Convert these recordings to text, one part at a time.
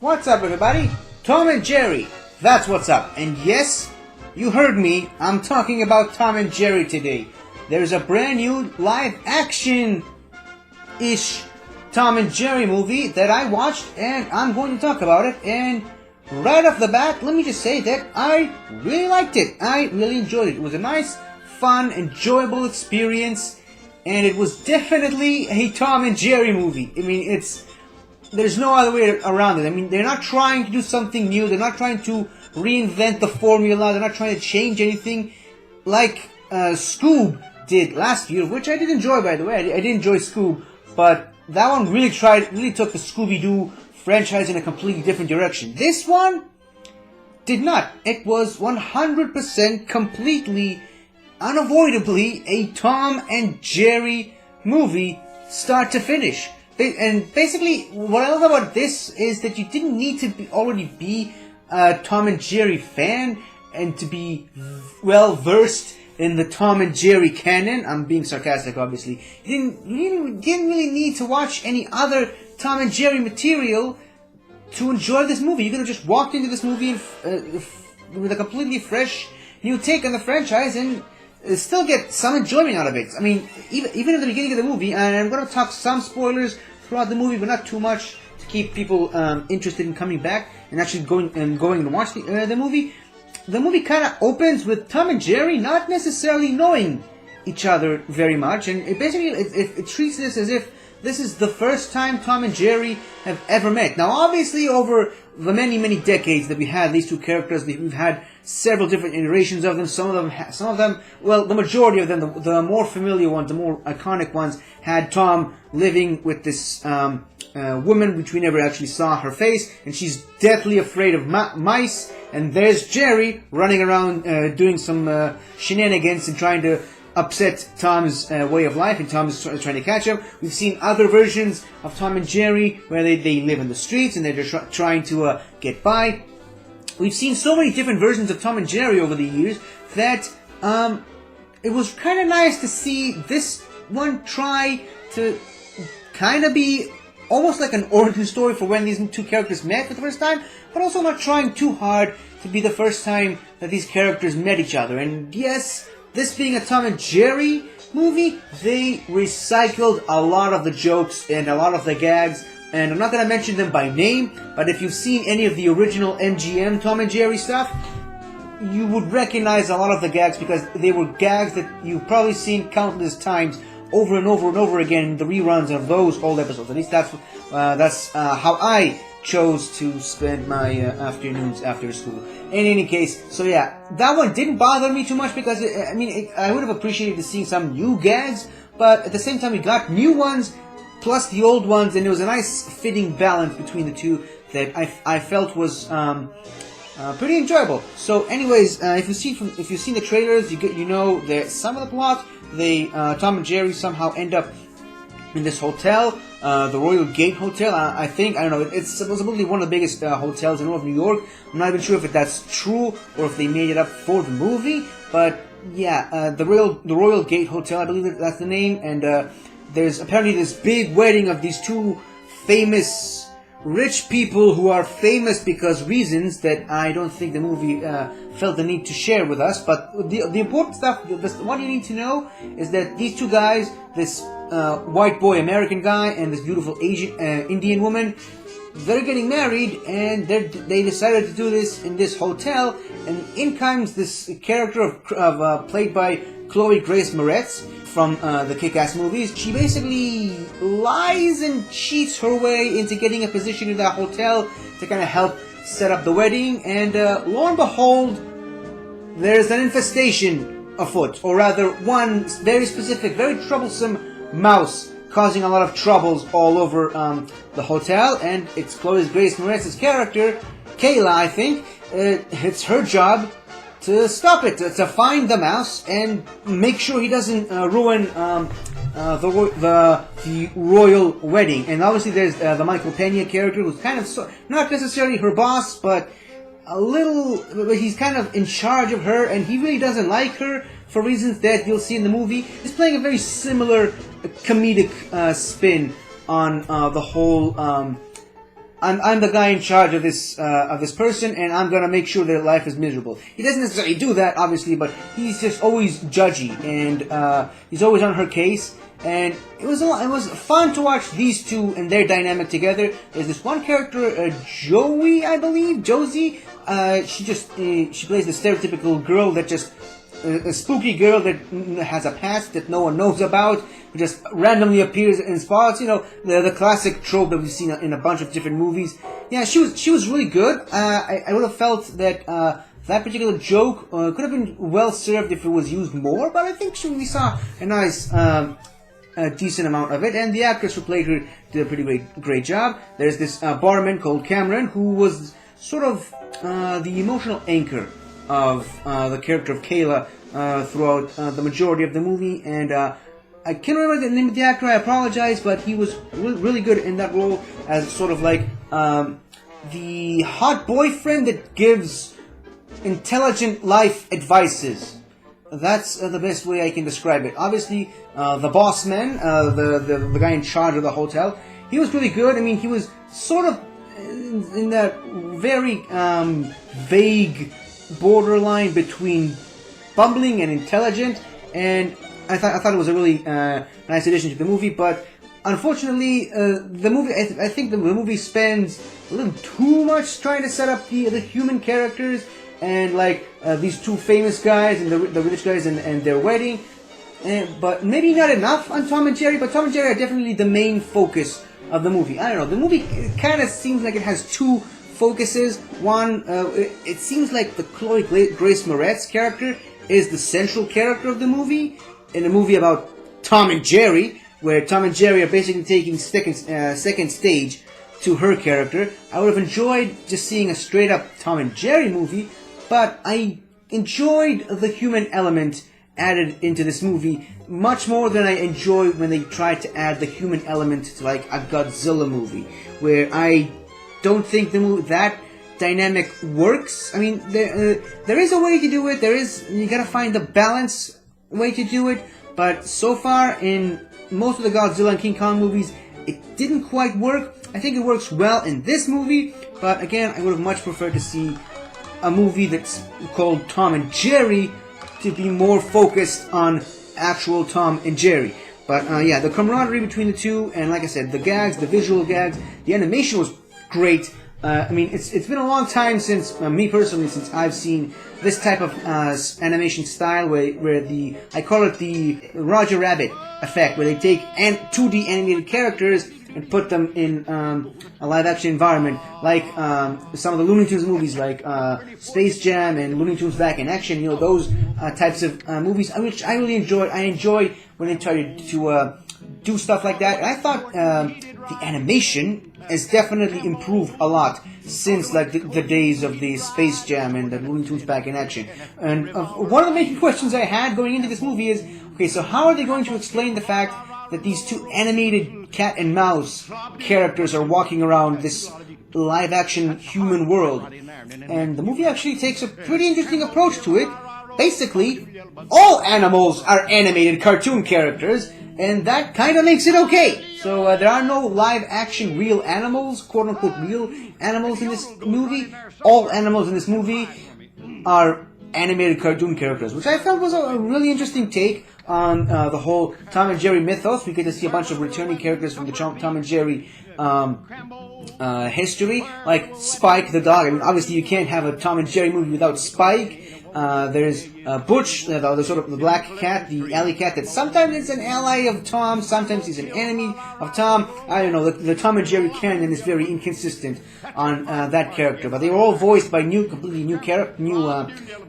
What's up, everybody? Tom and Jerry, that's what's up. And yes, you heard me, I'm talking about Tom and Jerry today. There's a brand new live-action-ish Tom and Jerry movie that I watched, and I'm going to talk about it. And right off the bat, let me just say that I really liked it. I really enjoyed it. It was a nice, fun, enjoyable experience, and it was definitely a Tom and Jerry movie. I mean, there's no other way around it. I mean, they're not trying to do something new. They're not trying to reinvent the formula. They're not trying to change anything like Scoob did last year, which I did enjoy, by the way. I did enjoy Scoob, but that one really took the Scooby-Doo franchise in a completely different direction. This one did not. It was 100% completely, unavoidably a Tom and Jerry movie, start to finish. And basically, what I love about this is that you didn't need to already be a Tom and Jerry fan and to be well versed in the Tom and Jerry canon. I'm being sarcastic, obviously. You didn't really need to watch any other Tom and Jerry material to enjoy this movie. You could have just walked into this movie with a completely fresh new take on the franchise and still get some enjoyment out of it. I mean, even at the beginning of the movie, and I'm going to talk some spoilers throughout the movie, but not too much to keep people interested in coming back and actually going and watch the movie. The movie kind of opens with Tom and Jerry not necessarily knowing each other very much, and it treats this as if this is the first time Tom and Jerry have ever met. Now, obviously, over the many decades that we had these two characters, we've had several different iterations of them. Some of them, well, the majority of them, the more familiar ones, the more iconic ones, had Tom living with this woman, which we never actually saw her face, and she's deathly afraid of mice. And there's Jerry running around doing some shenanigans and trying to upset Tom's way of life, and Tom is trying to catch him. We've seen other versions of Tom and Jerry where they live in the streets and they're just trying to get by. We've seen so many different versions of Tom and Jerry over the years that it was kind of nice to see this one try to kind of be almost like an origin story for when these two characters met for the first time, but also not trying too hard to be the first time that these characters met each other. And yes, this being a Tom and Jerry movie, they recycled a lot of the jokes and a lot of the gags, and I'm not going to mention them by name, but if you've seen any of the original MGM Tom and Jerry stuff, you would recognize a lot of the gags because they were gags that you've probably seen countless times over and over and over again in the reruns of those old episodes. At least that's how I chose to spend my afternoons after school. In any case, so yeah, that one didn't bother me too much because, I would have appreciated seeing some new gags, but at the same time we got new ones plus the old ones, and it was a nice fitting balance between the two that I felt was pretty enjoyable. So anyways, if you've seen the trailers, you know that some of the plot, Tom and Jerry somehow end up in this hotel, the Royal Gate Hotel. I don't know, it's supposedly one of the biggest hotels in all of New York. I'm not even sure if that's true or if they made it up for the movie, but yeah, the Royal Gate Hotel, I believe that's the name, and there's apparently this big wedding of these two famous rich people who are famous because reasons that I don't think the movie felt the need to share with us. But the important stuff, what you need to know is that these two guys, this white boy American guy and this beautiful Asian Indian woman, they're getting married, and they decided to do this in this hotel. And in comes this character played by Chloe Grace Moretz from the Kick-Ass movies. She basically lies and cheats her way into getting a position in that hotel to kind of help set up the wedding, and lo and behold, there's an infestation afoot, or rather one very specific, very troublesome mouse causing a lot of troubles all over the hotel, and it's Chloe Grace Moretz's character, Kayla, I think. It's her job to stop it, to find the mouse and make sure he doesn't ruin the royal wedding. And obviously there's the Michael Pena character, who's kind of not necessarily her boss, but he's kind of in charge of her, and he really doesn't like her for reasons that you'll see in the movie. He's playing a very similar comedic spin on the whole I'm the guy in charge of this person, and I'm gonna make sure their life is miserable. He doesn't necessarily do that, obviously, but he's just always judgy, and he's always on her case. And it was fun to watch these two and their dynamic together. There's this one character, Joey, I believe, Josie. She plays the stereotypical girl that just a spooky girl that has a past that no one knows about, who just randomly appears in spots. You know, the classic trope that we've seen in a bunch of different movies. Yeah, she was really good. I would have felt that that particular joke could have been well served if it was used more, but I think we saw a nice. A decent amount of it, and the actress who played her did a pretty great job. There's this barman called Cameron, who was sort of the emotional anchor of the character of Kayla throughout the majority of the movie, and I can't remember the name of the actor, I apologize, but he was really good in that role as sort of like the hot boyfriend that gives intelligent life advices. That's the best way I can describe it. Obviously, the boss man, the guy in charge of the hotel, he was really good. I mean, he was sort of in that very vague borderline between bumbling and intelligent, and I thought it was a really nice addition to the movie. But unfortunately, the movie I think the movie spends a little too much trying to set up the human characters. And like these two famous guys and the rich guys and their wedding, but maybe not enough on Tom and Jerry. But Tom and Jerry are definitely the main focus of the movie. I don't know. The movie kind of seems like it has two focuses. One, it seems like the Chloe Grace Moretz character is the central character of the movie, in a movie about Tom and Jerry, where Tom and Jerry are basically taking second stage to her character. I would have enjoyed just seeing a straight up Tom and Jerry movie. But I enjoyed the human element added into this movie much more than I enjoyed when they tried to add the human element to like a Godzilla movie, where I don't think that dynamic works. I mean, there is a way to do it. You gotta find the balance way to do it. But so far in most of the Godzilla and King Kong movies, it didn't quite work. I think it works well in this movie, but again, I would have much preferred to see a movie that's called Tom and Jerry to be more focused on actual Tom and Jerry. But yeah, the camaraderie between the two, and like I said, the gags, the visual gags, the animation was great. I mean, it's been a long time since, me personally, since I've seen this type of animation style where I call it the Roger Rabbit effect, where they take 2D animated characters and put them in a live-action environment, like some of the Looney Tunes movies, like Space Jam and Looney Tunes Back in Action. You know, those types of movies, which I really enjoyed. I enjoy when they try to do stuff like that. And I thought the animation has definitely improved a lot since like the days of the Space Jam and the Looney Tunes Back in Action. And one of the main questions I had going into this movie is, okay, so how are they going to explain the fact that these two animated cat and mouse characters are walking around this live-action human world? And the movie actually takes a pretty interesting approach to it. Basically, all animals are animated cartoon characters, and that kind of makes it okay. So there are no live-action real animals, quote-unquote real animals in this movie. All animals in this movie are animated cartoon characters, which I felt was a really interesting take on the whole Tom and Jerry mythos. We get to see a bunch of returning characters from the Tom and Jerry history, like Spike the dog. I mean, obviously you can't have a Tom and Jerry movie without Spike. There's Butch, the sort of the black cat, the alley cat that sometimes is an ally of Tom, sometimes he's an enemy of Tom. I don't know, the Tom and Jerry canon is very inconsistent on that character, but they were all voiced by completely new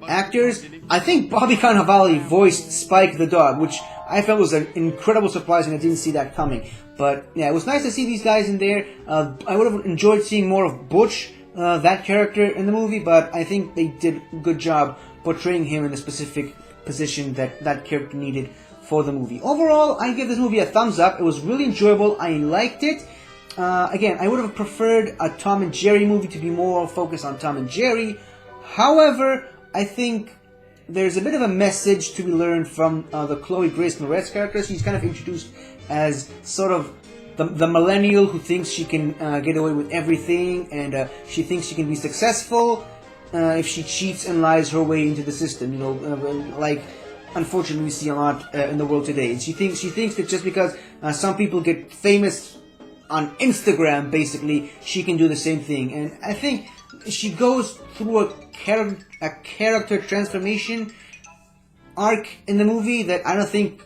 actors. I think Bobby Cannavale voiced Spike the dog, which I felt was an incredible surprise, and I didn't see that coming. But yeah, it was nice to see these guys in there. I would have enjoyed seeing more of Butch, that character in the movie, but I think they did a good job portraying him in a specific position that character needed for the movie. Overall, I give this movie a thumbs up. It was really enjoyable. I liked it. Again, I would have preferred a Tom and Jerry movie to be more focused on Tom and Jerry. However, I think there's a bit of a message to be learned from the Chloe Grace Moretz character. She's kind of introduced as sort of the millennial who thinks she can get away with everything, and she thinks she can be successful if she cheats and lies her way into the system. You know, like unfortunately we see a lot in the world today. And she thinks that just because some people get famous on Instagram, basically, she can do the same thing. And I think she goes through a character transformation arc in the movie that I don't think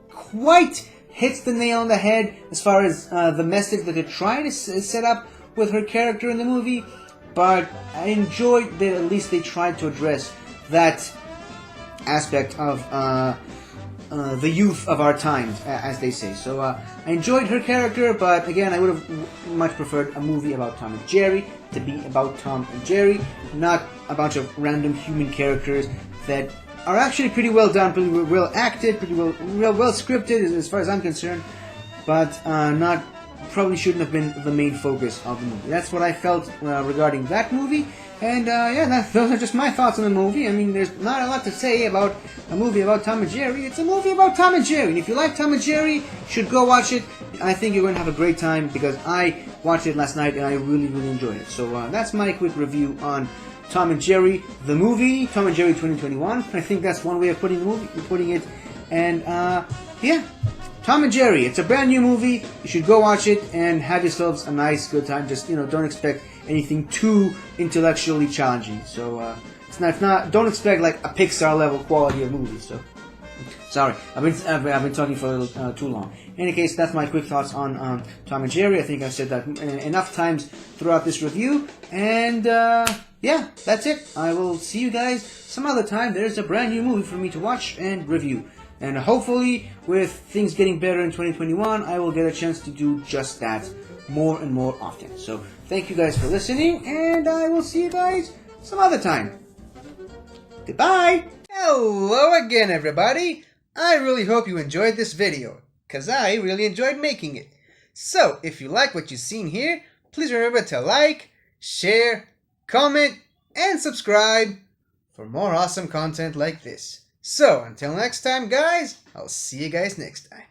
quite hits the nail on the head as far as the message that they're trying to set up with her character in the movie. But I enjoyed that at least they tried to address that aspect of the youth of our times, as they say. So I enjoyed her character, but again, I would have much preferred a movie about Tom and Jerry to be about Tom and Jerry, not a bunch of random human characters that are actually pretty well done, pretty well acted, pretty well scripted as far as I'm concerned, but not probably shouldn't have been the main focus of the movie. That's what I felt regarding that movie. And yeah, those are just my thoughts on the movie. I mean, there's not a lot to say about a movie about Tom and Jerry. It's a movie about Tom and Jerry. And if you like Tom and Jerry, you should go watch it. I think you're going to have a great time because I watched it last night and I really, really enjoyed it. So that's my quick review on Tom and Jerry, the movie, Tom and Jerry 2021. I think that's one way of putting it. And yeah, Tom and Jerry. It's a brand new movie. You should go watch it and have yourselves a nice, good time. Just, don't expect anything too intellectually challenging. So it's not. Don't expect like a Pixar level quality of movie. So sorry, I've been talking for a little too long. In any case, that's my quick thoughts on Tom and Jerry. I think I've said that enough times throughout this review. And yeah, that's it. I will see you guys some other time. There's a brand new movie for me to watch and review. And hopefully, with things getting better in 2021, I will get a chance to do just that more and more often. So, thank you guys for listening, and I will see you guys some other time. Goodbye! Hello again, everybody! I really hope you enjoyed this video, because I really enjoyed making it. So, if you like what you've seen here, please remember to like, share, comment, and subscribe for more awesome content like this. So, until next time, guys, I'll see you guys next time.